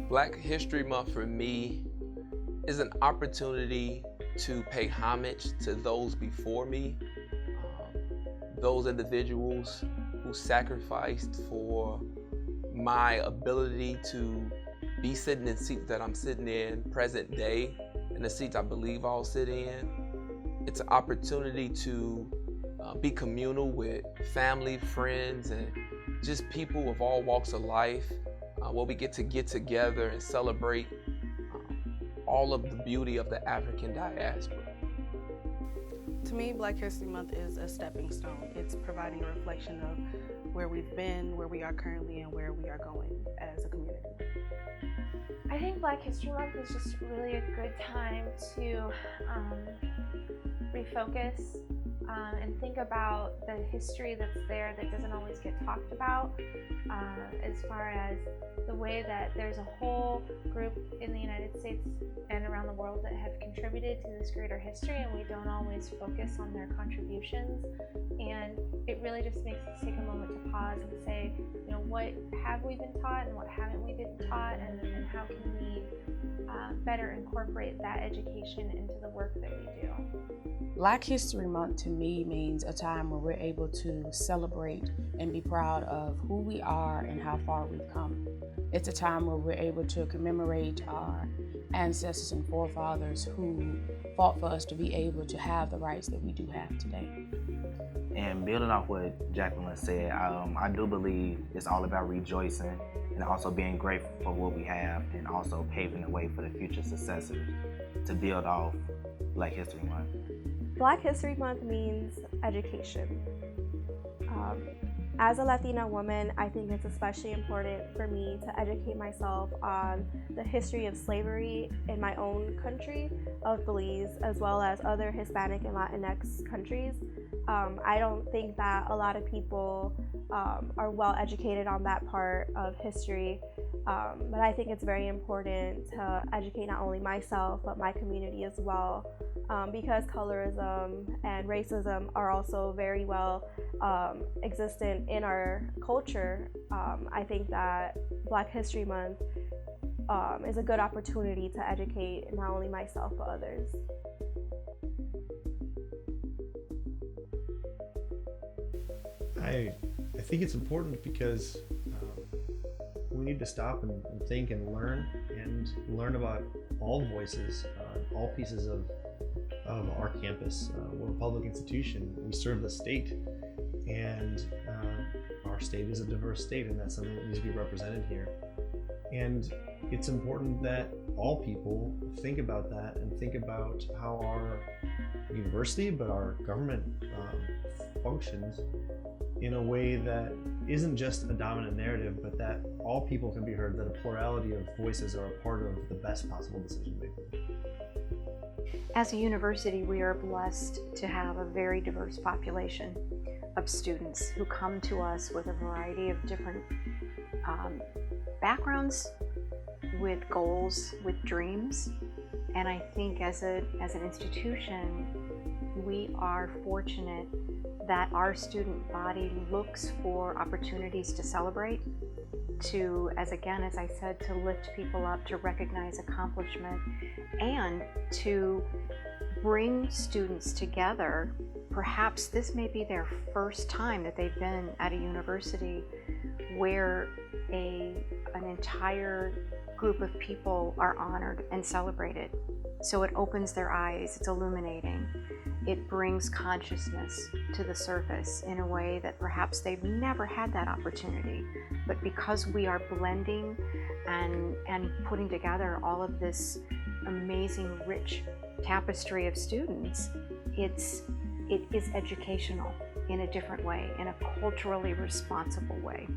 Black History Month for me is an opportunity to pay homage to those before me, those individuals who sacrificed for my ability to be sitting in seats that I'm sitting in present day, and the seats I believe I'll sit in. It's an opportunity to be communal with family, friends, and just people of all walks of life, where we get together and celebrate all of the beauty of the African diaspora. To me, Black History Month is a stepping stone. It's providing a reflection of where we've been, where we are currently, and where we are going as a community. I think Black History Month is just really a good time to refocus and think about the history that's there that doesn't always get talked about, as far as the way that there's a whole group in the United States and around the world that have contributed to this greater history, and we don't always focus on their contributions. And it really just makes us take a moment to pause and say, you know, what have we been taught and what haven't we been taught, and how can we better incorporate that education into the work that we do. Black History Month to me means a time where we're able to celebrate and be proud of who we are and how far we've come. It's a time where we're able to commemorate our ancestors and forefathers who fought for us to be able to have the rights that we do have today. And building off what Jacqueline said, I do believe it's all about rejoicing and also being grateful for what we have, and also paving the way for the future successors to build off Black History Month. Black History Month means education. As a Latina woman, I think it's especially important for me to educate myself on the history of slavery in my own country of Belize, as well as other Hispanic and Latinx countries. I don't think that a lot of people are well educated on that part of history, but I think it's very important to educate not only myself, but my community as well, because colorism and racism are also very well existent in our culture. I think that Black History Month is a good opportunity to educate not only myself, but others. I think it's important because we need to stop and think and learn about all voices, all pieces of our campus. We're a public institution. We serve the state, and our state is a diverse state, and that's something that needs to be represented here. And it's important that all people think about that and think about how our university, but our government functions in a way that isn't just a dominant narrative, but that all people can be heard, that a plurality of voices are a part of the best possible decision making. As a university, we are blessed to have a very diverse population of students who come to us with a variety of different backgrounds, with goals, with dreams. And I think as an institution, we are fortunate that our student body looks for opportunities to celebrate, to, as I said, to lift people up, to recognize accomplishment, and to bring students together. Perhaps this may be their first time that they've been at a university where an entire group of people are honored and celebrated. So it opens their eyes, it's illuminating. It brings consciousness to the surface in a way that perhaps they've never had that opportunity. But because we are blending and putting together all of this amazing, rich tapestry of students, it is educational in a different way, in a culturally responsible way.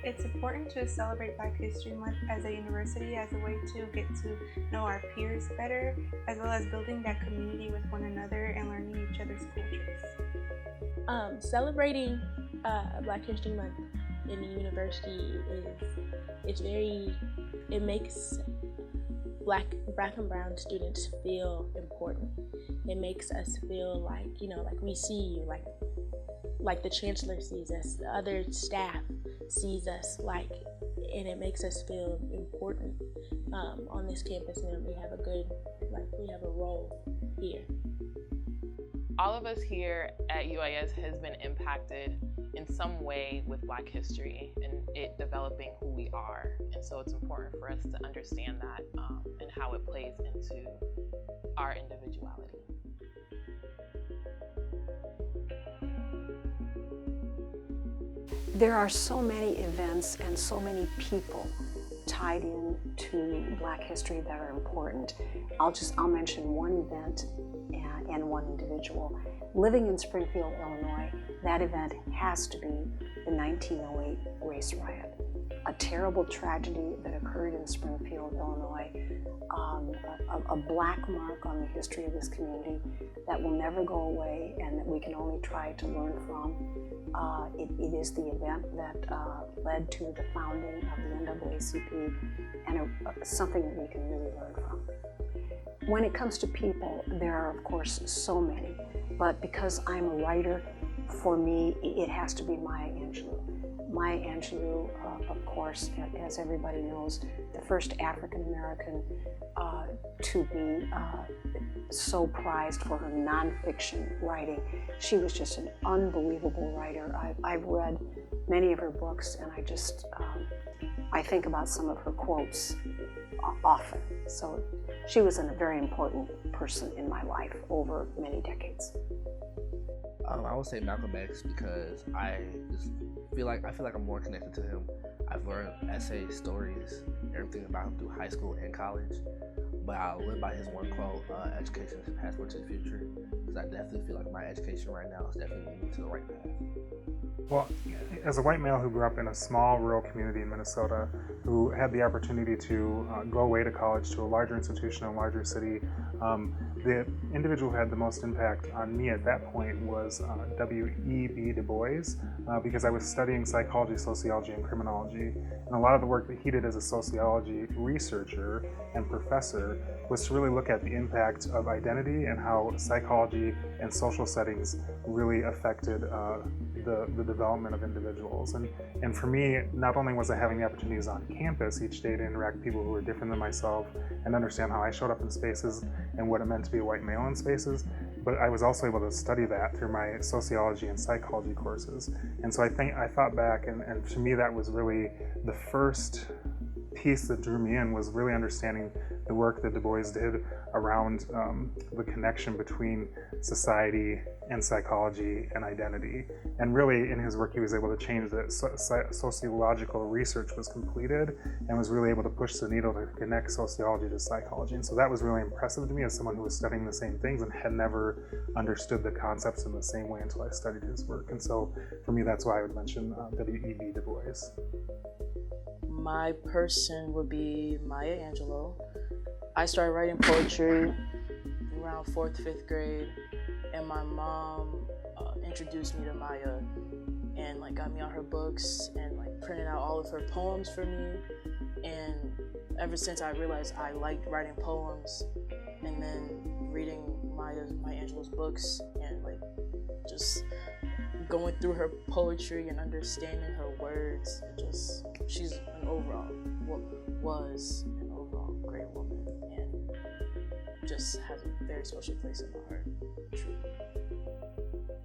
It's important to celebrate Black History Month as a university as a way to get to know our peers better, as well as building that community with one another and learning each other's cultures. Celebrating Black History Month in the university it makes black and brown students feel important. It makes us feel like, like we see you, like the chancellor sees us, the other staff sees us, and it makes us feel important on this campus, and we have a role here. All of us here at UIS has been impacted in some way with Black history and it developing who we are. And so it's important for us to understand that and how it plays into our individuality. There are so many events and so many people tied in to Black history that are important. I'll mention one event and one individual. Living in Springfield, Illinois, that event has to be the 1908 race riot. A terrible tragedy that occurred in Springfield, Illinois, a black mark on the history of this community that will never go away and that we can only try to learn from. It is the event that led to the founding of the NAACP and something that we can really learn from. When it comes to people, there are of course so many, but because I'm a writer, for me it has to be Maya Angelou. Maya Angelou, of course, as everybody knows, the first African American to be so prized for her nonfiction writing. She was just an unbelievable writer. I've read many of her books, and I think about some of her quotes often. So she was a very important person in my life over many decades. I would say Malcolm X because I feel like I'm more connected to him. I've learned essays, stories, everything about him through high school and college. But I live by his one quote, education is a passport to the future, because I definitely feel like my education right now is definitely leading me to the right path. Well, as a white male who grew up in a small rural community in Minnesota, who had the opportunity to go away to college to a larger institution in a larger city, the individual who had the most impact on me at that point was W.E.B. Du Bois, because I was studying psychology, sociology, and criminology. And a lot of the work that he did as a sociology researcher and professor was to really look at the impact of identity and how psychology and social settings really affected the development of individuals. And for me, not only was I having the opportunities on campus each day to interact with people who were different than myself and understand how I showed up in spaces and what it meant to be a white male in spaces, but I was also able to study that through my sociology and psychology courses. And so I thought back, and to me that was really the first piece that drew me in, was really understanding the work that Du Bois did around the connection between society and psychology and identity. And really in his work he was able to change that sociological research was completed and was really able to push the needle to connect sociology to psychology. And so that was really impressive to me as someone who was studying the same things and had never understood the concepts in the same way until I studied his work. And so for me that's why I would mention W.E.B. Du Bois. My person would be Maya Angelou. I started writing poetry around 4th, 5th grade, and my mom introduced me to Maya and got me on her books and printed out all of her poems for me. And ever since I realized I liked writing poems, and then reading Maya Angelou's books and just going through her poetry and understanding her words, she's an overall great woman and just has a very special place in my heart. Truly.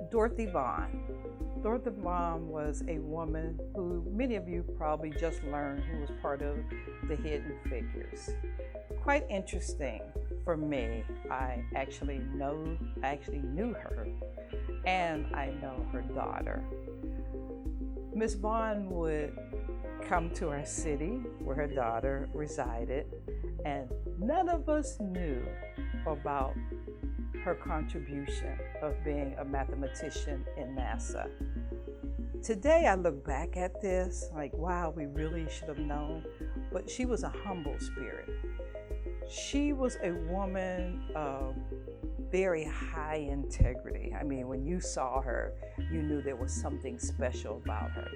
Dorothy Vaughan. Dorothy Vaughan was a woman who many of you probably just learned who was part of the Hidden Figures. Quite interesting for me. I actually knew her, and I know her daughter. Miss Vaughan would come to our city where her daughter resided, and none of us knew about her contribution of being a mathematician in NASA. Today I look back at this wow, we really should have known, but she was a humble spirit. She was a woman of very high integrity. I mean, when you saw her, you knew there was something special about her.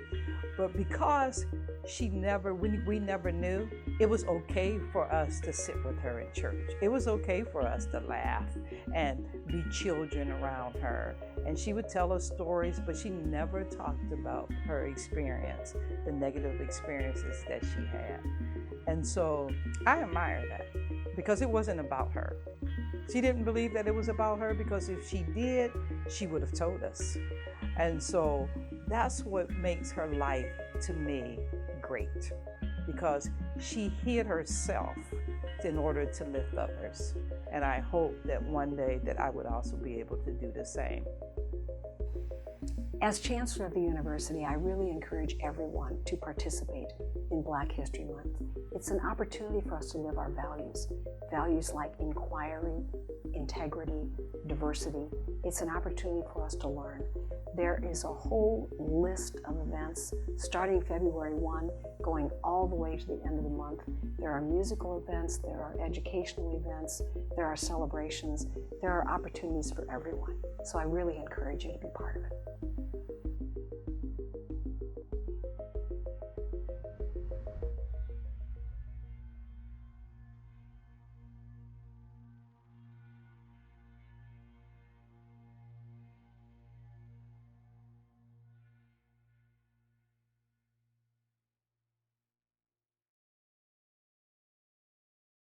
But because we never knew, it was okay for us to sit with her in church. It was okay for us to laugh and be children around her. And she would tell us stories, but she never talked about her experience, the negative experiences that she had. And so I admire that because it wasn't about her. She didn't believe that it was about her, because if she did, she would have told us. And so that's what makes her life, to me, great, because she hid herself in order to lift others. And I hope that one day that I would also be able to do the same. As Chancellor of the University, I really encourage everyone to participate in Black History Month. It's an opportunity for us to live our values. Values like inquiry, integrity, diversity. It's an opportunity for us to learn. There is a whole list of events starting February 1, going all the way to the end of the month. There are musical events, there are educational events, there are celebrations, there are opportunities for everyone. So I really encourage you to be part of it.